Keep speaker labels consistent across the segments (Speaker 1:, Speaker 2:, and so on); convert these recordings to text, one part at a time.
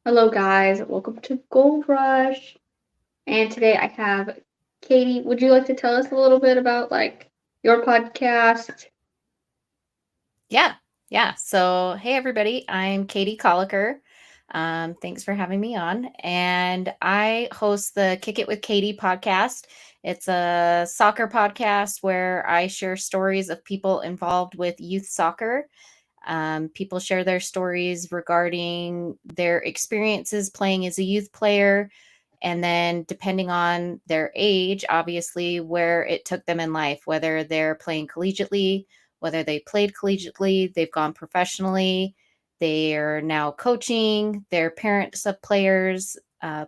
Speaker 1: Hello, guys. Welcome to Gold Rush. And today I have Katie. Would you like to tell us a little bit about your podcast?
Speaker 2: Yeah, yeah. So, hey everybody, I'm Katie Koeliliker. Thanks for having me on. And I host the Kick It with Katie podcast. It's a soccer podcast where I share stories of people involved with youth soccer. People share their stories regarding their experiences playing as a youth player, and then depending on their age, obviously, where it took them in life, whether they're playing collegiately, whether they played collegiately, they've gone professionally, they're now coaching, they're parents of players,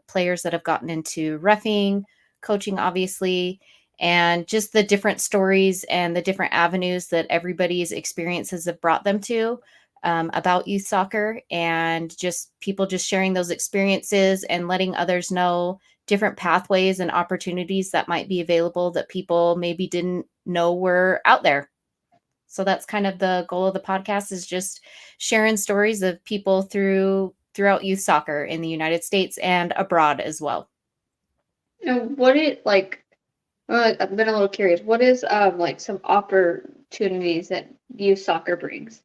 Speaker 2: players that have gotten into reffing, coaching, obviously, and just the different stories and the different avenues that everybody's experiences have brought them to about youth soccer, and just people just sharing those experiences and letting others know different pathways and opportunities that might be available that people maybe didn't know were out there. So that's kind of the goal of the podcast, is just sharing stories of people throughout youth soccer in the United States and abroad as well.
Speaker 1: And what it like? I've been a little curious. What is some opportunities that youth soccer brings?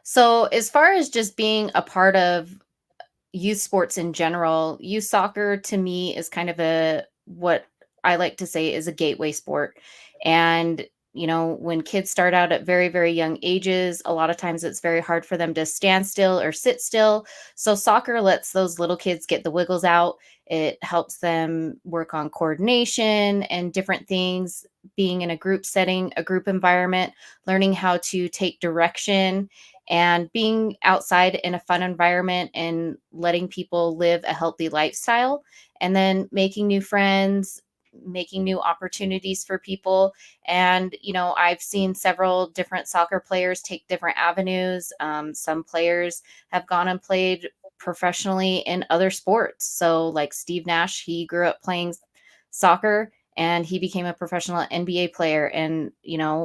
Speaker 2: So as far as just being a part of youth sports in general, youth soccer to me is kind of a what I like to say is a gateway sport. And when kids start out at very, very young ages, a lot of times it's very hard for them to stand still or sit still. So soccer lets those little kids get the wiggles out. It helps them work on coordination and different things, being in a group setting, a group environment, learning how to take direction, and being outside in a fun environment and letting people live a healthy lifestyle, and then making new friends, making new opportunities for people. And I've seen several different soccer players take different avenues. Some players have gone and played professionally in other sports. So like Steve Nash, he grew up playing soccer and he became a professional NBA player. And,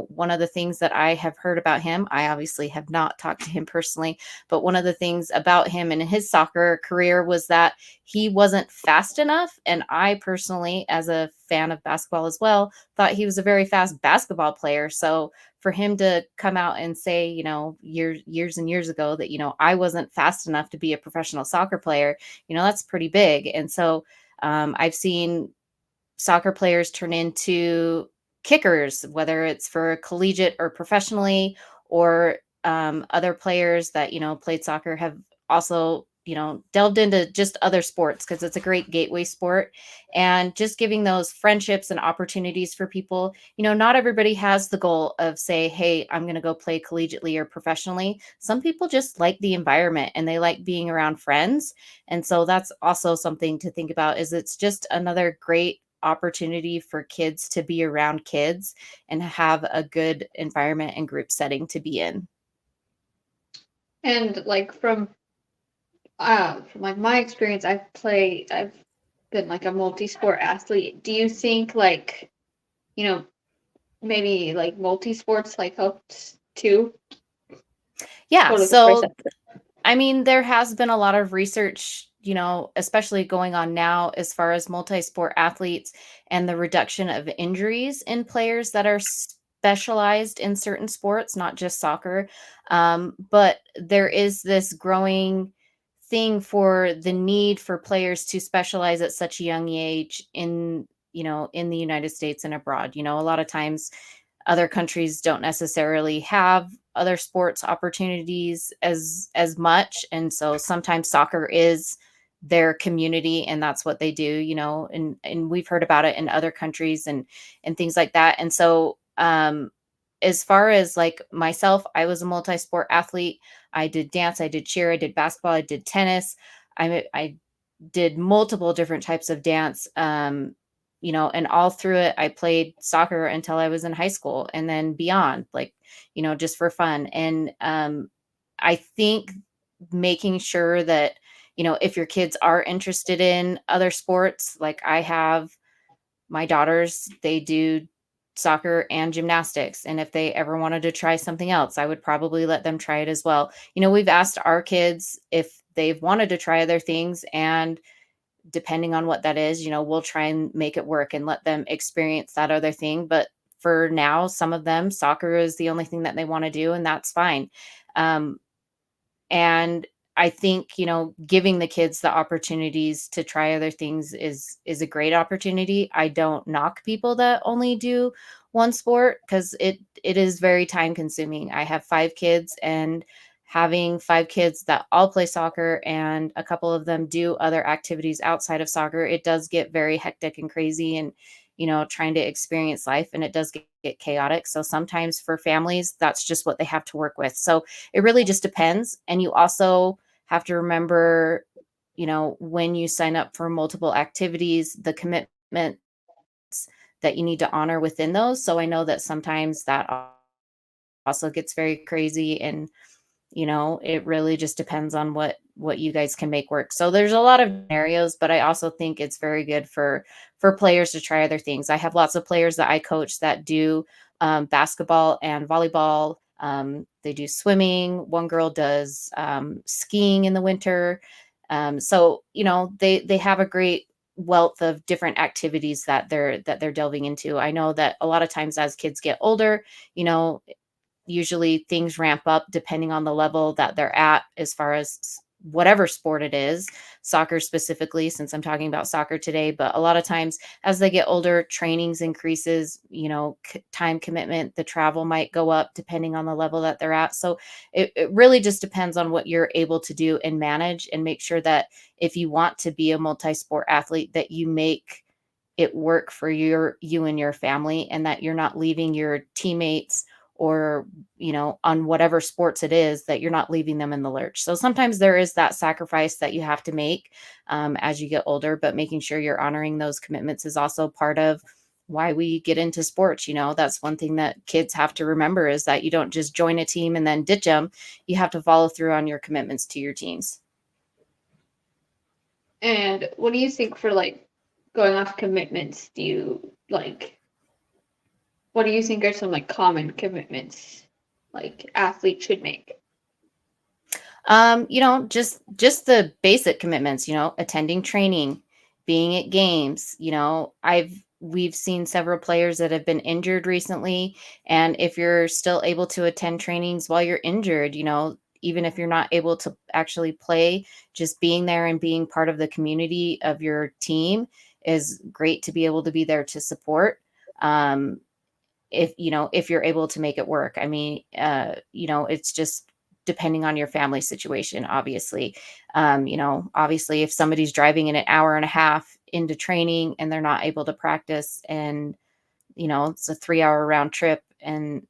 Speaker 2: one of the things that I have heard about him, I obviously have not talked to him personally, but one of the things about him and his soccer career was that he wasn't fast enough. And I personally, as a fan of basketball as well, thought he was a very fast basketball player. So for him to come out and say, years and years ago that, I wasn't fast enough to be a professional soccer player, that's pretty big. And so I've seen soccer players turn into kickers, whether it's for collegiate or professionally, or other players that, played soccer have also, delved into just other sports because it's a great gateway sport. And just giving those friendships and opportunities for people. Not everybody has the goal of say, hey, I'm going to go play collegiately or professionally. Some people just like the environment and they like being around friends. And so that's also something to think about, is it's just another great opportunity for kids to be around kids and have a good environment and group setting to be in.
Speaker 1: And from my experience, I've been like a multi-sport athlete. Do you think you know maybe like multi-sports helps too?
Speaker 2: Yeah,
Speaker 1: Totally phrase
Speaker 2: so
Speaker 1: that.
Speaker 2: I mean, there has been a lot of research, especially going on now as far as multi-sport athletes and the reduction of injuries in players that are specialized in certain sports, not just soccer. But there is this growing thing for the need for players to specialize at such a young age in the United States and abroad. A lot of times other countries don't necessarily have other sports opportunities as much, and so sometimes soccer is their community and that's what they do, and we've heard about it in other countries and things like that. And so as far as like myself, I was a multi-sport athlete. I did dance, I did cheer, I did basketball, I did tennis. I did multiple different types of dance. And all through it, I played soccer until I was in high school and then beyond, like, just for fun. And I think making sure that, if your kids are interested in other sports, like I have my daughters, they do soccer and gymnastics. And if they ever wanted to try something else, I would probably let them try it as well. We've asked our kids if they've wanted to try other things, and depending on what that is, we'll try and make it work and let them experience that other thing. But for now, some of them, soccer is the only thing that they want to do, and that's fine. Um, and I think, giving the kids the opportunities to try other things is a great opportunity. I don't knock people that only do one sport, because it is very time consuming. I have 5 kids, and having 5 kids that all play soccer and a couple of them do other activities outside of soccer, it does get very hectic and crazy, and trying to experience life, and it does get chaotic. So sometimes for families, that's just what they have to work with. So it really just depends. And you also have to remember, when you sign up for multiple activities, the commitments that you need to honor within those. So I know that sometimes that also gets very crazy, and it really just depends on what you guys can make work. So there's a lot of scenarios, but I also think it's very good for players to try other things. I have lots of players that I coach that do basketball and volleyball. They do swimming. One girl does skiing in the winter. So they have a great wealth of different activities that they're delving into. I know that a lot of times as kids get older, you know usually things ramp up depending on the level that they're at, as far as whatever sport it is, soccer specifically, since I'm talking about soccer today. But a lot of times as they get older, trainings increases, time commitment, the travel might go up depending on the level that they're at. So it really just depends on what you're able to do and manage, and make sure that if you want to be a multi-sport athlete, that you make it work for you and your family, and that you're not leaving your teammates, or on whatever sports it is, that you're not leaving them in the lurch. So sometimes there is that sacrifice that you have to make as you get older, but making sure you're honoring those commitments is also part of why we get into sports. That's one thing that kids have to remember, is that you don't just join a team and then ditch them. You have to follow through on your commitments to your teams.
Speaker 1: And what do you think for like going off commitments? Do you like what do you think are some like common commitments like athletes should make?
Speaker 2: Just the basic commitments, attending training, being at games. We've seen several players that have been injured recently, and if you're still able to attend trainings while you're injured, even if you're not able to actually play, just being there and being part of the community of your team is great, to be able to be there to support. If you're able to make it work. I mean, it's just depending on your family situation, obviously. Obviously, if somebody's driving in an hour and a half into training and they're not able to practice, and it's a 3-hour round trip, and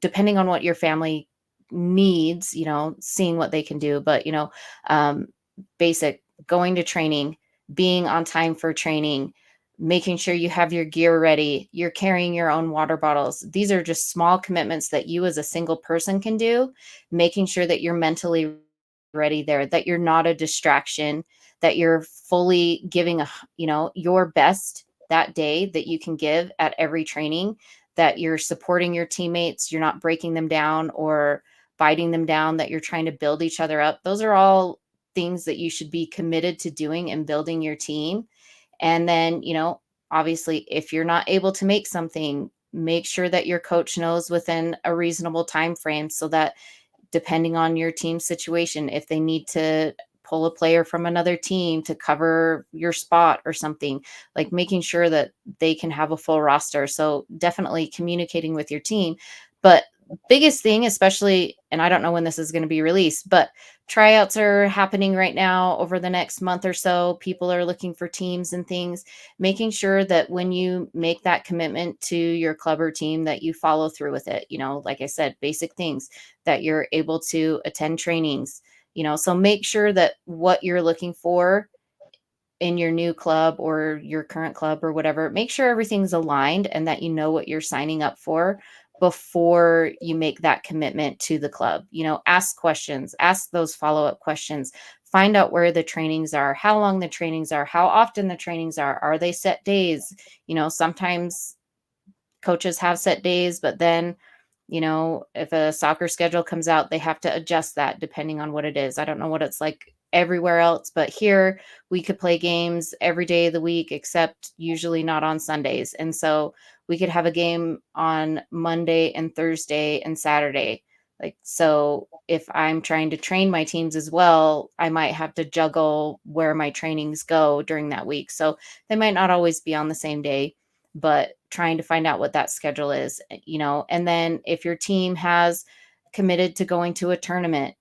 Speaker 2: depending on what your family needs, seeing what they can do. But um basic, going to training, being on time for training, making sure you have your gear ready, you're carrying your own water bottles. These are just small commitments that you as a single person can do, making sure that you're mentally ready there, that you're not a distraction, that you're fully giving your best that day that you can give at every training, that you're supporting your teammates, you're not breaking them down or biting them down, that you're trying to build each other up. Those are all things that you should be committed to doing and building your team. And then, obviously, if you're not able to make something, make sure that your coach knows within a reasonable time frame, so that depending on your team situation, if they need to pull a player from another team to cover your spot or something, like making sure that they can have a full roster. So definitely communicating with your team. But biggest thing, especially, and I don't know when this is going to be released, but tryouts are happening right now over the next month or so. People are looking for teams and things, making sure that when you make that commitment to your club or team, that you follow through with it. Like I said, basic things, that you're able to attend trainings, so make sure that what you're looking for in your new club or your current club or whatever, make sure everything's aligned, and that you know what you're signing up for before you make that commitment to the club. Ask questions, ask those follow-up questions, find out where the trainings are, how long the trainings are, how often the trainings are they set days? Sometimes coaches have set days, but then if a soccer schedule comes out, they have to adjust that depending on what it is. I don't know what it's like everywhere else, but here we could play games every day of the week except usually not on Sundays. And so we could have a game on Monday and Thursday and Saturday. Like, so if I'm trying to train my teams as well, I might have to juggle where my trainings go during that week. So they might not always be on the same day, but trying to find out what that schedule is, and then if your team has committed to going to a tournament,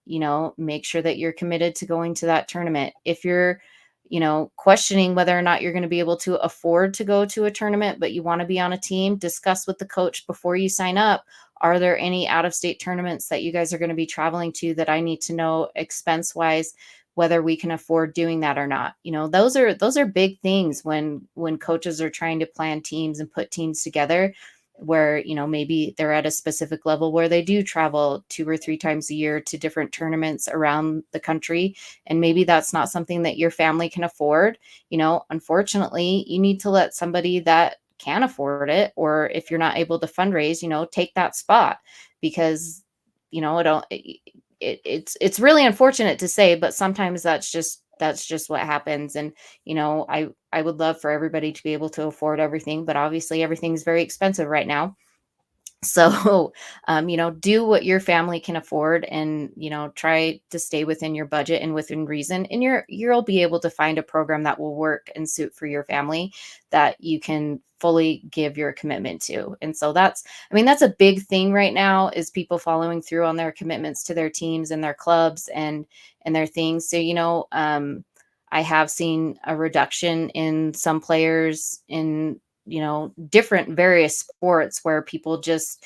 Speaker 2: make sure that you're committed to going to that tournament. If you're, questioning whether or not you're going to be able to afford to go to a tournament, but you want to be on a team, discuss with the coach before you sign up. Are there any out of state tournaments that you guys are going to be traveling to that I need to know expense wise, whether we can afford doing that or not? Those are big things when coaches are trying to plan teams and put teams together, where maybe they're at a specific level where they do travel 2 or 3 times a year to different tournaments around the country, and maybe that's not something that your family can afford. Unfortunately, you need to let somebody that can afford it, or if you're not able to fundraise, take that spot, because it don't it's really unfortunate to say, but sometimes that's just what happens. And I would love for everybody to be able to afford everything, but obviously everything's very expensive right now. So, do what your family can afford, and, try to stay within your budget and within reason. And you'll be able to find a program that will work and suit for your family that you can fully give your commitment to. And so that's a big thing right now, is people following through on their commitments to their teams and their clubs and their things. So, I have seen a reduction in some players in different various sports, where people just,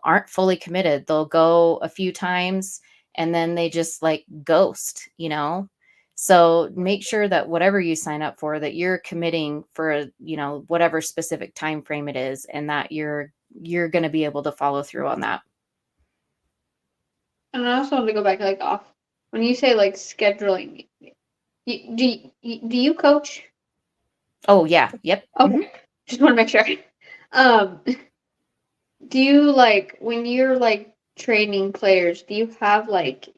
Speaker 2: aren't fully committed. They'll go a few times and then they just like ghost. So make sure that whatever you sign up for, that you're committing for, whatever specific time frame it is, and that you're going to be able to follow through on that.
Speaker 1: And I also want to go back like off when you say like scheduling. Do you coach?
Speaker 2: Oh yeah. Yep.
Speaker 1: Okay, just want to make sure. Um, do you like when you're like training players? Do you have like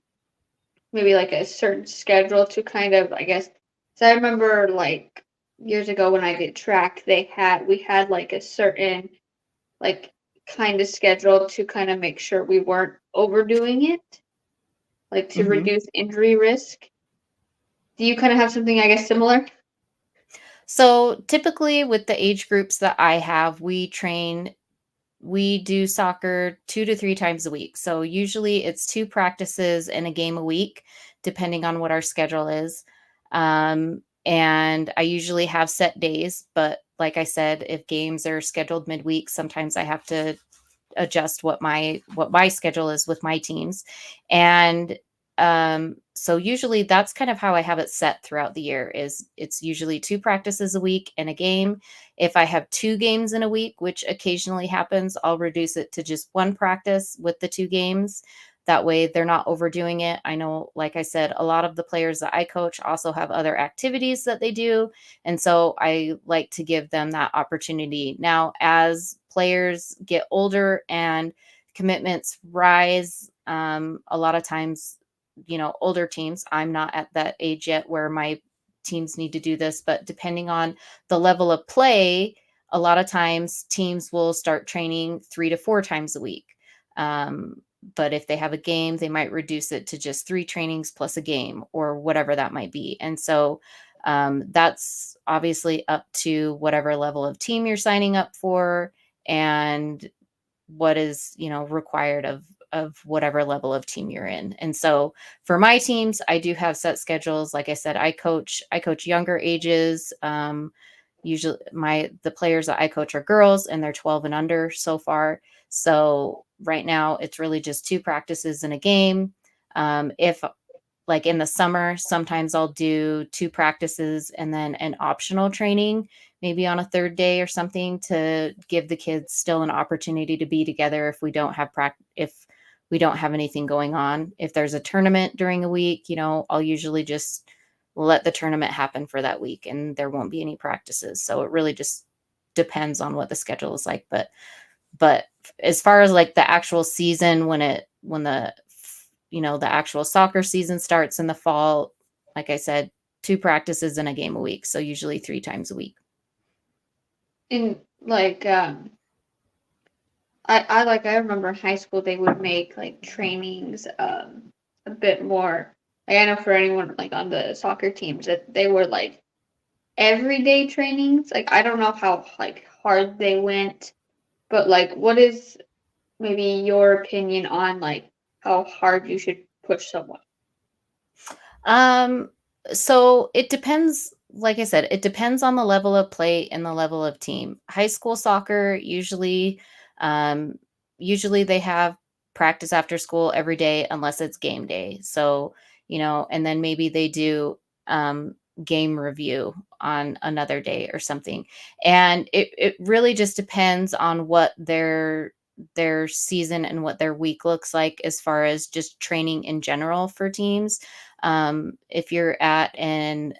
Speaker 1: maybe like a certain schedule to kind of, I guess? So I remember like years ago when I did track, we had like a certain like kind of schedule to kind of make sure we weren't overdoing it, like to
Speaker 2: hmm
Speaker 1: reduce injury risk. Do you kind of have something, I guess, similar?
Speaker 2: So typically with the age groups that I have, we do soccer 2 to 3 times a week. So usually it's 2 practices and a game a week, depending on what our schedule is. And I usually have set days, but like I said, if games are scheduled midweek, sometimes I have to adjust what my schedule is with my teams. And so usually that's kind of how I have it set throughout the year. Is it's usually 2 practices a week and a game. If I have 2 games in a week, which occasionally happens, I'll reduce it to just 1 practice with the 2 games. That way they're not overdoing it. I know, like I said, a lot of the players that I coach also have other activities that they do. And so I like to give them that opportunity. Now, as players get older and commitments rise, a lot of times, older teams, I'm not at that age yet where my teams need to do this, but depending on the level of play, a lot of times teams will start training 3 to 4 times a week. But if they have a game, they might reduce it to just 3 trainings plus a game, or whatever that might be. And so that's obviously up to whatever level of team you're signing up for, and what is required of whatever level of team you're in. And so for my teams, I do have set schedules. Like I said, I coach younger ages. Usually the players that I coach are girls, and they're 12 and under so far. So right now it's really just 2 practices in a game. If like in the summer, sometimes I'll do 2 practices and then an optional training, maybe on a third day or something, to give the kids still an opportunity to be together if we don't have if we don't have anything going on. If there's a tournament during a week, I'll usually just let the tournament happen for that week, and there won't be any practices. So it really just depends on what the schedule is like. But as far as like the actual season, when the actual soccer season starts in the fall, like I said, 2 practices and a game a week, so usually 3 times a week.
Speaker 1: And like I remember in high school they would make like trainings a bit more, like I know for anyone like on the soccer teams that they were like everyday trainings. Like I don't know how like hard they went, but like what is maybe your opinion on like how hard you should push someone?
Speaker 2: Um, so it depends, like I said, it depends on the level of play and the level of team. High school soccer um, usually they have practice after school every day unless it's game day. So, and then maybe they do game review on another day or something. And it really just depends on what their season and what their week looks like as far as just training in general for teams. If you're at a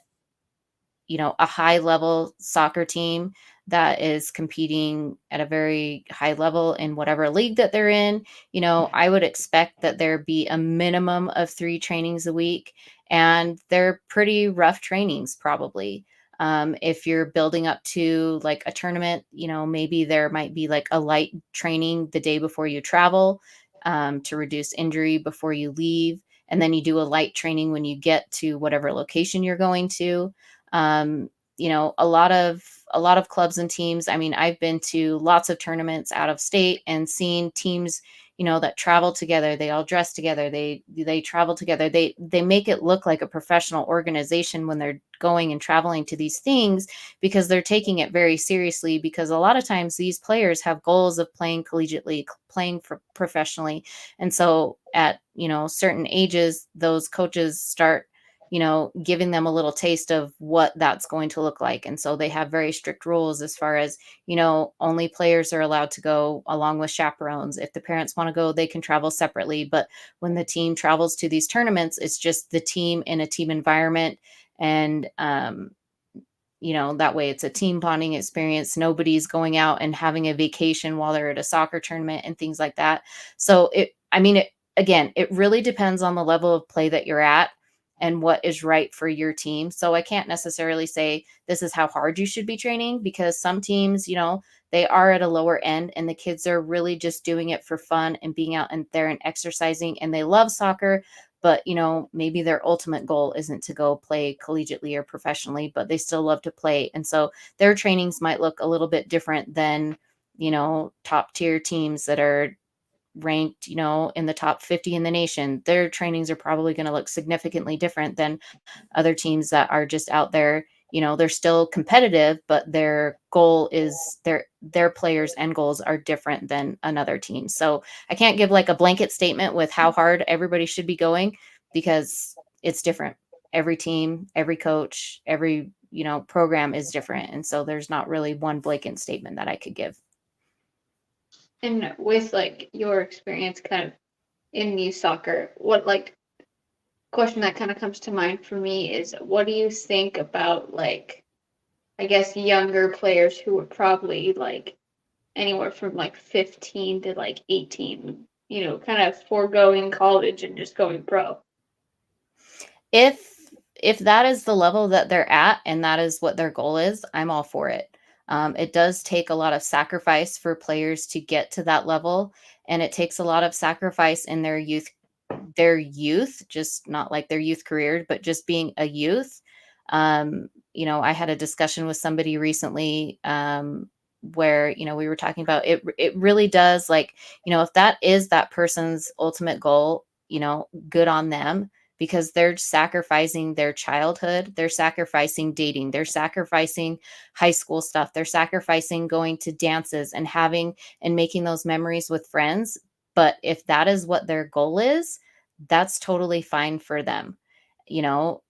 Speaker 2: high level soccer team that is competing at a very high level in whatever league that they're in, I would expect that there be a minimum of 3 trainings a week, and they're pretty rough trainings probably. If you're building up to like a tournament, maybe there might be like a light training the day before you travel, to reduce injury before you leave. And then you do a light training when you get to whatever location you're going to. um, a lot of clubs and teams. I mean, I've been to lots of tournaments out of state and seen teams, that travel together. They all dress together. They travel together. They make it look like a professional organization when they're going and traveling to these things, because they're taking it very seriously, because a lot of times these players have goals of playing collegiately, playing for professionally. And so at, certain ages, those coaches start, giving them a little taste of what that's going to look like. And so they have very strict rules as far as, only players are allowed to go along with chaperones. If the parents want to go, they can travel separately. But when the team travels to these tournaments, it's just the team in a team environment. And, that way it's a team bonding experience. Nobody's going out and having a vacation while they're at a soccer tournament and things like that. So again, it really depends on the level of play that you're at and what is right for your team. So I can't necessarily say this is how hard you should be training, because some teams, they are at a lower end and the kids are really just doing it for fun and being out and there and exercising, and they love soccer, but maybe their ultimate goal isn't to go play collegiately or professionally, but they still love to play. And so their trainings might look a little bit different than, top tier teams that are ranked, in the top 50 in the nation. Their trainings are probably going to look significantly different than other teams that are just out there. They're still competitive, but their players and goals are different than another team. So I can't give like a blanket statement with how hard everybody should be going, because it's different. Every team, every coach, every program is different, and so there's not really one blanket statement that I could give.
Speaker 1: And with like your experience kind of in youth soccer, what like question that kind of comes to mind for me is what do you think about like I guess younger players who were probably like anywhere from like 15 to like 18, kind of foregoing college and just going pro.
Speaker 2: If if that is the level that they're at and that is what their goal is, I'm all for it. It does take a lot of sacrifice for players to get to that level, and it takes a lot of sacrifice in their youth, just not like their youth career, but just being a youth. I had a discussion with somebody recently, where, we were talking about it. It really does, like, if that is that person's ultimate goal, good on them, because they're sacrificing their childhood, they're sacrificing dating, they're sacrificing high school stuff, they're sacrificing going to dances and having and making those memories with friends. But if that is what their goal is, that's totally fine for them.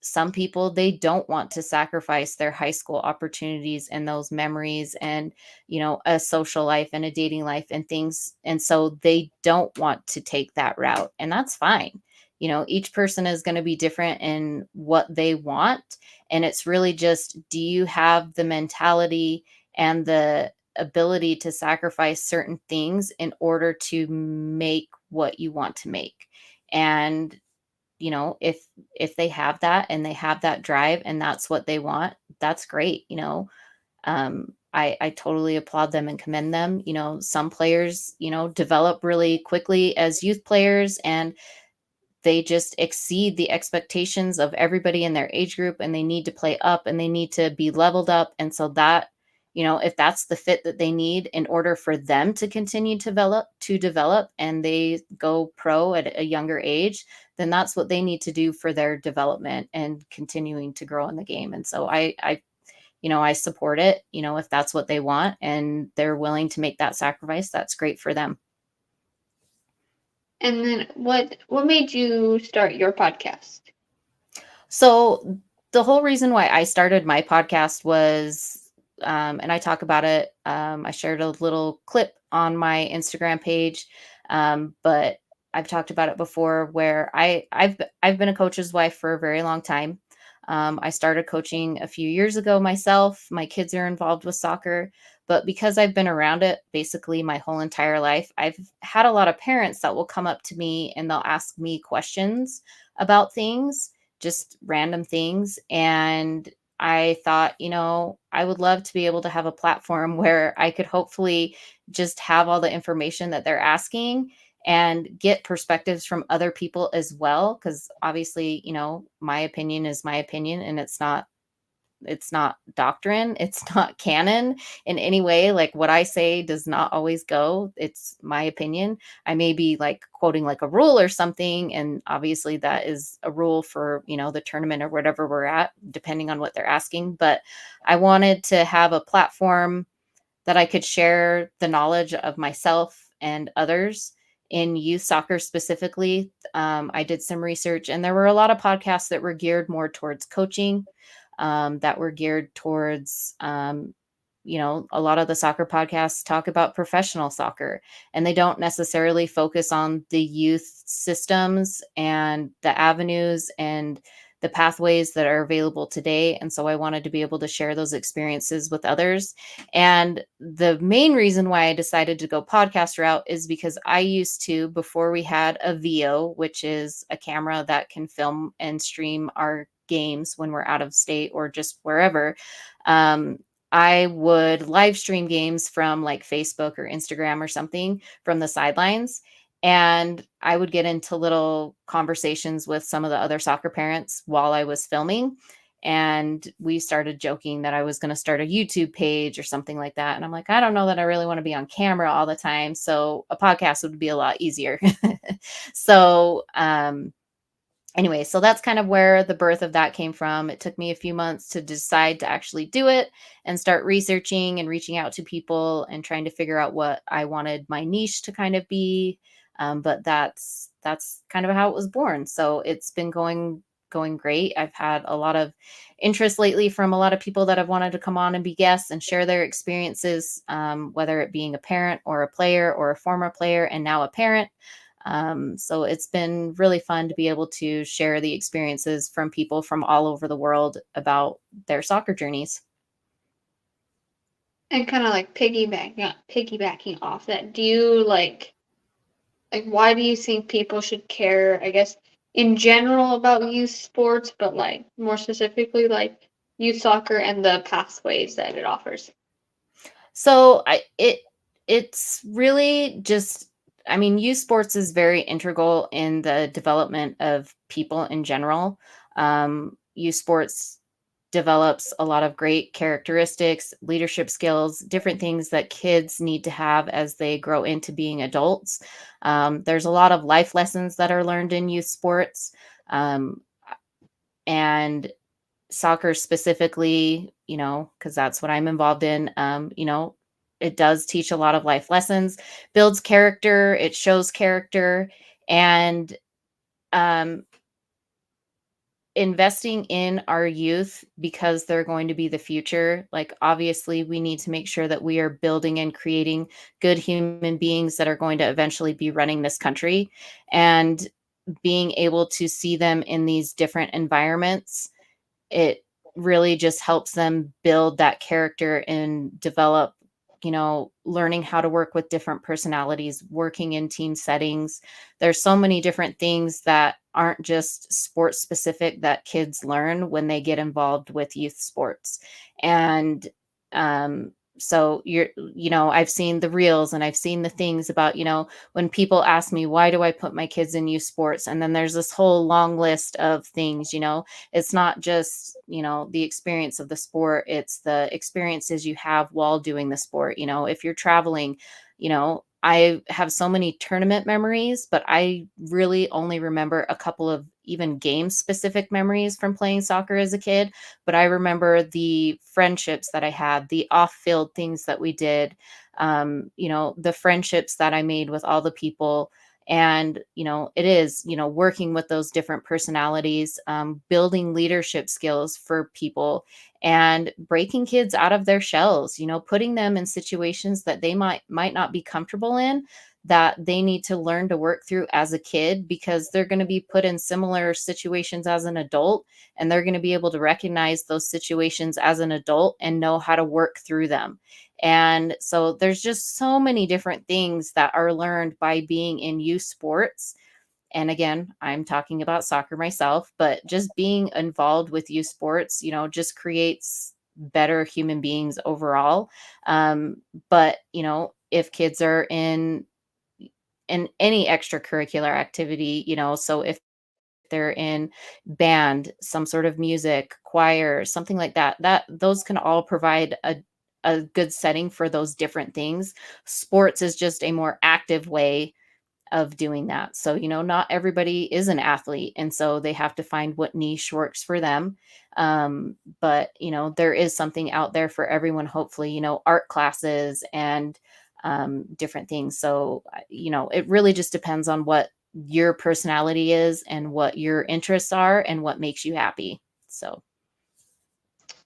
Speaker 2: Some people, they don't want to sacrifice their high school opportunities and those memories and, a social life and a dating life and things. And so they don't want to take that route. And that's fine. Each person is going to be different in what they want. And it's really just, do you have the mentality and the ability to sacrifice certain things in order to make what you want to make? And if they have that and they have that drive and that's what they want, that's great. I totally applaud them and commend them. Some players, develop really quickly as youth players, and they just exceed the expectations of everybody in their age group, and they need to play up and they need to be leveled up. And so that, if that's the fit that they need in order for them to continue to develop and they go pro at a younger age, then that's what they need to do for their development and continuing to grow in the game. And so I support it. If that's what they want and they're willing to make that sacrifice, that's great for them.
Speaker 1: And then what made you start your podcast?
Speaker 2: So the whole reason why I started my podcast was, and I talk about it. I shared a little clip on my Instagram page, but I've talked about it before. Where I've been a coach's wife for a very long time. I started coaching a few years ago myself. My kids are involved with soccer, but because I've been around it basically my whole entire life, I've had a lot of parents that will come up to me and they'll ask me questions about things, just random things. And I thought, I would love to be able to have a platform where I could hopefully just have all the information that they're asking and get perspectives from other people as well. Cause obviously, my opinion is my opinion, and it's not doctrine, it's not canon in any way. Like, what I say does not always go. It's my opinion. I may be like quoting like a rule or something, and obviously that is a rule for, the tournament or whatever we're at, depending on what they're asking. But I wanted to have a platform that I could share the knowledge of myself and others in youth soccer specifically. I did some research, and there were a lot of podcasts that were geared more towards coaching, that were geared towards, a lot of the soccer podcasts talk about professional soccer, and they don't necessarily focus on the youth systems and the avenues and the pathways that are available today. And so I wanted to be able to share those experiences with others. And the main reason why I decided to go podcast route is because I used to, before we had a VO, which is a camera that can film and stream our games when we're out of state or just wherever, um, I would live stream games from like Facebook or Instagram or something from the sidelines. And I would get into little conversations with some of the other soccer parents while I was filming. And we started joking that I was going to start a YouTube page or something like that. And I'm like, I don't know that I really want to be on camera all the time. So a podcast would be a lot easier. So, anyway, so that's kind of where the birth of that came from. It took me a few months to decide to actually do it and start researching and reaching out to people and trying to figure out what I wanted my niche to kind of be. But that's kind of how it was born. So it's been going great. I've had a lot of interest lately from a lot of people that have wanted to come on and be guests and share their experiences, whether it being a parent or a player or a former player and now a parent. So it's been really fun to be able to share the experiences from people from all over the world about their soccer journeys.
Speaker 1: And kind of like piggybacking off that, do you like why do you think people should care, I guess, in general about youth sports, but like more specifically like youth soccer and the pathways that it offers?
Speaker 2: So it's really just, I mean, youth sports is very integral in the development of people in general. Youth sports develops a lot of great characteristics, leadership skills, different things that kids need to have as they grow into being adults. There's a lot of life lessons that are learned in youth sports. And soccer specifically, because that's what I'm involved in, it does teach a lot of life lessons, builds character, it shows character, and um, investing in our youth because they're going to be the future. Like, obviously, we need to make sure that we are building and creating good human beings that are going to eventually be running this country. And being able to see them in these different environments, it really just helps them build that character and develop, learning how to work with different personalities, working in team settings. There's so many different things that aren't just sports specific that kids learn when they get involved with youth sports. And um, so I've seen the reels and I've seen the things about, when people ask me, why do I put my kids in youth sports? And then there's this whole long list of things, it's not just, the experience of the sport, it's the experiences you have while doing the sport. If you're traveling, I have so many tournament memories, but I really only remember a couple of even game specific memories from playing soccer as a kid. But I remember the friendships that I had, the off field things that we did, the friendships that I made with all the people. And, it is, working with those different personalities, building leadership skills for people and breaking kids out of their shells, putting them in situations that they might not be comfortable in, that they need to learn to work through as a kid, because they're going to be put in similar situations as an adult, and they're going to be able to recognize those situations as an adult and know how to work through them. And so there's just so many different things that are learned by being in youth sports. And again, I'm talking about soccer myself, but just being involved with youth sports, just creates better human beings overall. But if kids are in any extracurricular activity, so if they're in band, some sort of music, choir, something like that, those can all provide a good setting for those different things. Sports is just a more active way of doing that. So, not everybody is an athlete. And so they have to find what niche works for them. But, there is something out there for everyone, hopefully, art classes and different things. So, it really just depends on what your personality is and what your interests are and what makes you happy. So,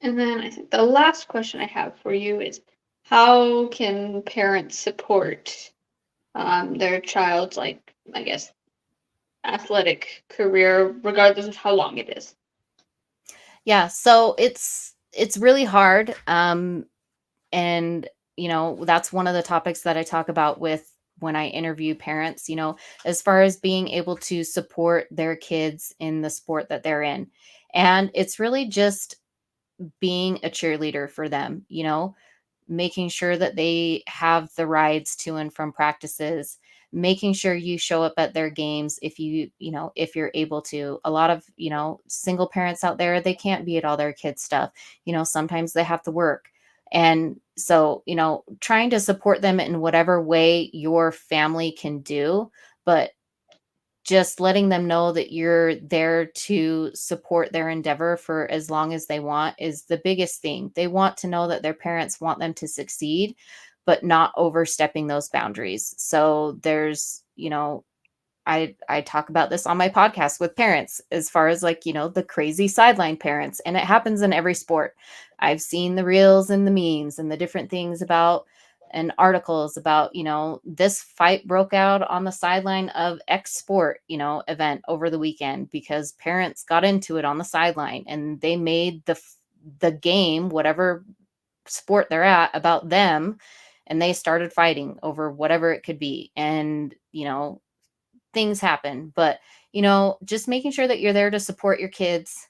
Speaker 1: And then I think the last question I have for you is, how can parents support their child's, like, I guess, athletic career, regardless of how long it is?
Speaker 2: yeah, so it's really hard. And that's one of the topics that I talk about with when I interview parents, as far as being able to support their kids in the sport that they're in. And it's really just being a cheerleader for them, making sure that they have the rides to and from practices, making sure you show up at their games if if you're able to. A lot of, single parents out there, they can't be at all their kids' stuff. Sometimes they have to work. And so, trying to support them in whatever way your family can do, but just letting them know that you're there to support their endeavor for as long as they want is the biggest thing. They want to know that their parents want them to succeed, but not overstepping those boundaries. So there's, I talk about this on my podcast with parents, as far as, like, the crazy sideline parents, and it happens in every sport. I've seen the reels and the memes and the different things about, and articles about, this fight broke out on the sideline of X sport, event over the weekend because parents got into it on the sideline and they made the game, whatever sport they're at, about them, and they started fighting over whatever it could be. And things happen, but just making sure that you're there to support your kids,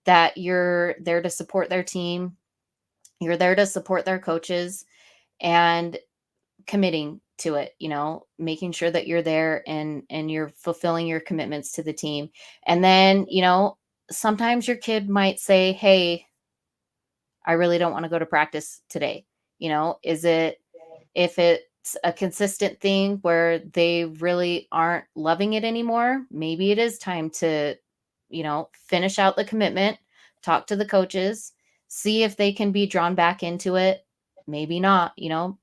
Speaker 2: that you're there to support their team, you're there to support their coaches, and committing to it, making sure that you're there and you're fulfilling your commitments to the team. And then, sometimes your kid might say, hey, I really don't want to go to practice today. Is it, if it's a consistent thing where they really aren't loving it anymore, maybe it is time to, finish out the commitment, talk to the coaches, see if they can be drawn back into it. Maybe not,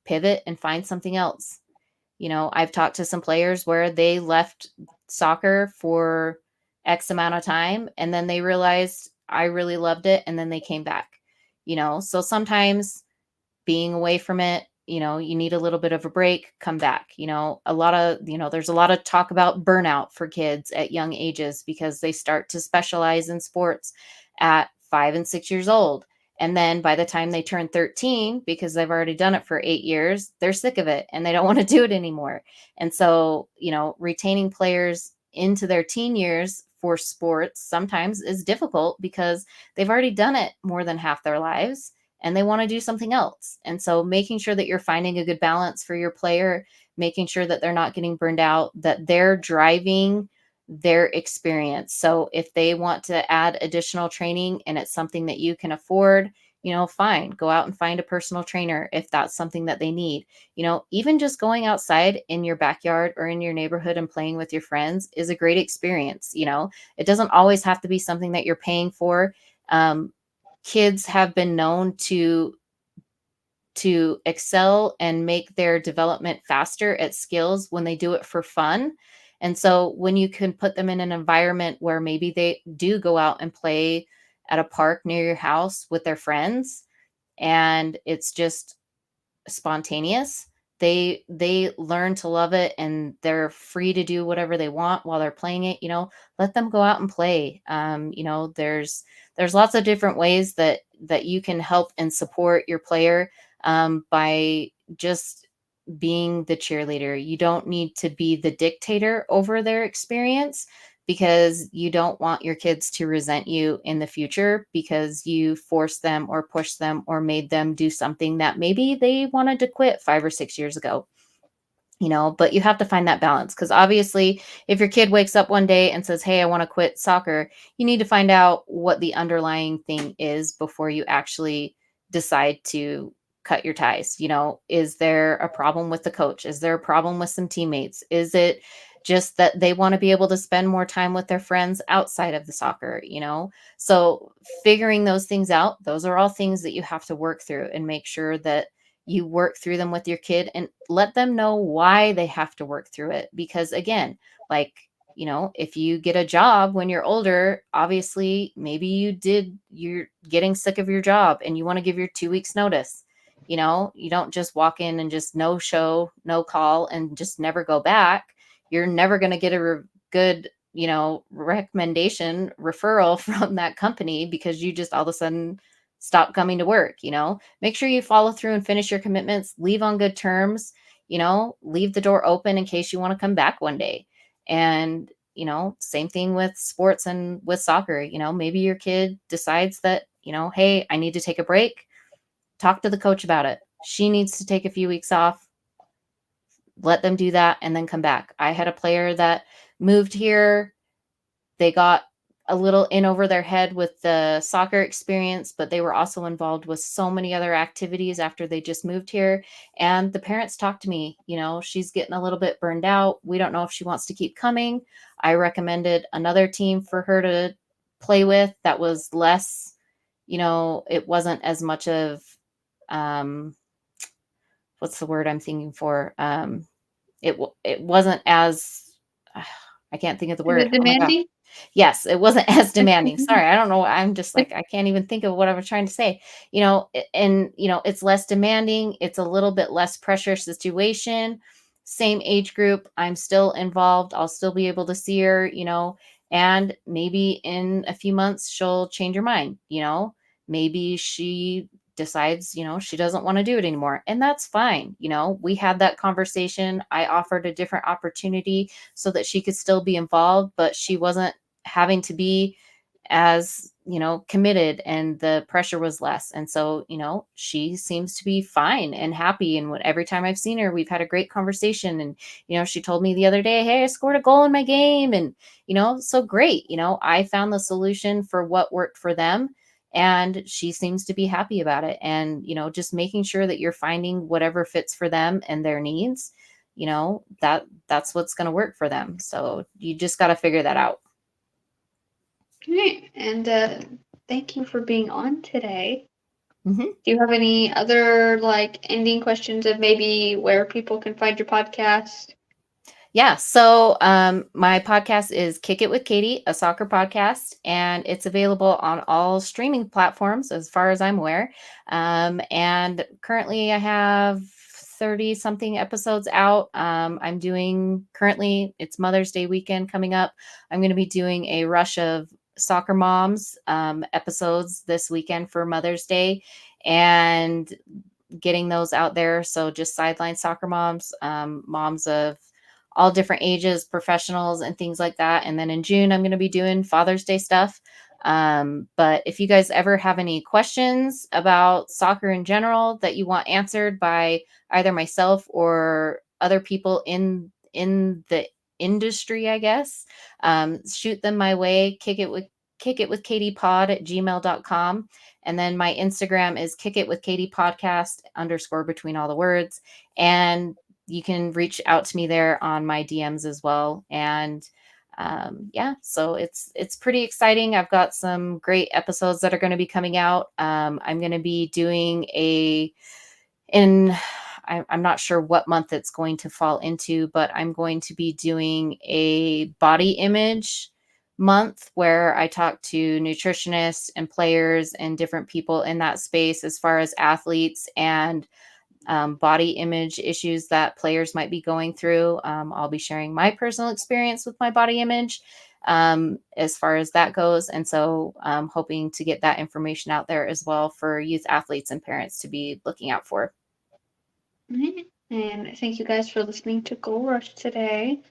Speaker 2: pivot and find something else. I've talked to some players where they left soccer for X amount of time and then they realized I really loved it and then they came back. So sometimes being away from it, you need a little bit of a break, come back. There's a lot of talk about burnout for kids at young ages because they start to specialize in sports at 5 and 6 years old. And then by the time they turn 13, because they've already done it for 8 years, they're sick of it and they don't want to do it anymore. And so, retaining players into their teen years for sports sometimes is difficult because they've already done it more than half their lives and they want to do something else. And so making sure that you're finding a good balance for your player, making sure that they're not getting burned out, that they're driving their experience. So if they want to add additional training and it's something that you can afford, fine, go out and find a personal trainer if that's something that they need. Even just going outside in your backyard or in your neighborhood and playing with your friends is a great experience. It doesn't always have to be something that you're paying for. Um, Kids have been known to excel and make their development faster at skills when they do it for fun. And so when you can put them in an environment where maybe they do go out and play at a park near your house with their friends and it's just spontaneous, they learn to love it and they're free to do whatever they want while they're playing it. Let them go out and play. There's lots of different ways that you can help and support your player, by just being the cheerleader. You don't need to be the dictator over their experience because you don't want your kids to resent you in the future because you forced them or pushed them or made them do something that maybe they wanted to quit 5 or 6 years ago. But you have to find that balance because obviously, if your kid wakes up one day and says, "Hey, I want to quit soccer," you need to find out what the underlying thing is before you actually decide to cut your ties. Is there a problem with the coach? Is there a problem with some teammates? Is it just that they want to be able to spend more time with their friends outside of the soccer? So figuring those things out, those are all things that you have to work through and make sure that you work through them with your kid and let them know why they have to work through it. Because again, like, if you get a job when you're older, obviously maybe you're getting sick of your job and you want to give your 2 weeks notice. You don't just walk in and just no show, no call and just never go back. You're never going to get a good, recommendation referral from that company because you just all of a sudden stop coming to work. Make sure you follow through and finish your commitments, leave on good terms, leave the door open in case you want to come back one day. And, same thing with sports and with soccer. Maybe your kid decides that, hey, I need to take a break. Talk to the coach about it. She needs to take a few weeks off. Let them do that and then come back. I had a player that moved here. They got a little in over their head with the soccer experience, but they were also involved with so many other activities after they just moved here. And the parents talked to me, she's getting a little bit burned out. We don't know if she wants to keep coming. I recommended another team for her to play with that was less, it wasn't as much of, um, what's the word I'm thinking for? It wasn't as, I can't think of the
Speaker 1: Is
Speaker 2: word.
Speaker 1: it
Speaker 2: Oh my god.
Speaker 1: demanding?
Speaker 2: Yes, it wasn't as demanding. Sorry, I don't know. I'm just like, I can't even think of what I was trying to say. And it's less demanding. It's a little bit less pressure situation. Same age group. I'm still involved. I'll still be able to see her, and maybe in a few months she'll change her mind. Maybe she decides, she doesn't want to do it anymore. And that's fine. We had that conversation. I offered a different opportunity so that she could still be involved, but she wasn't having to be as committed and the pressure was less. And so she seems to be fine and happy, and every time I've seen her we've had a great conversation. And she told me the other day, hey, I scored a goal in my game. And so great. I found the solution for what worked for them, and she seems to be happy about it. And just making sure that you're finding whatever fits for them and their needs, that's what's going to work for them. So you just got to figure that out.
Speaker 1: Okay, and thank you for being on today.
Speaker 2: Mhm.
Speaker 1: Do you have any other like ending questions of maybe where people can find your podcast?
Speaker 2: Yeah. So my podcast is Kick It with Katie, a soccer podcast, and it's available on all streaming platforms as far as I'm aware. And currently I have 30 something episodes out. I'm doing currently, it's Mother's Day weekend coming up. I'm going to be doing a rush of soccer moms episodes this weekend for Mother's Day. And getting those out there. So just sideline soccer moms, moms of all different ages, professionals, and things like that. And then in June, I'm going to be doing Father's Day stuff. But if you guys ever have any questions about soccer in general that you want answered by either myself or other people in the industry, I guess, shoot them my way. Kick it with Katie pod at gmail.com. And then my Instagram is kick it with Katie podcast _ between all the words. And you can reach out to me there on my DMs as well. And yeah, so it's pretty exciting. I've got some great episodes that are going to be coming out. I'm going to be doing I'm not sure what month it's going to fall into, but I'm going to be doing a body image month where I talk to nutritionists and players and different people in that space as far as athletes and body image issues that players might be going through. I'll be sharing my personal experience with my body image as far as that goes. And so I'm hoping to get that information out there as well for youth athletes and parents to be looking out for.
Speaker 1: And thank you guys for listening to Goal Rush today.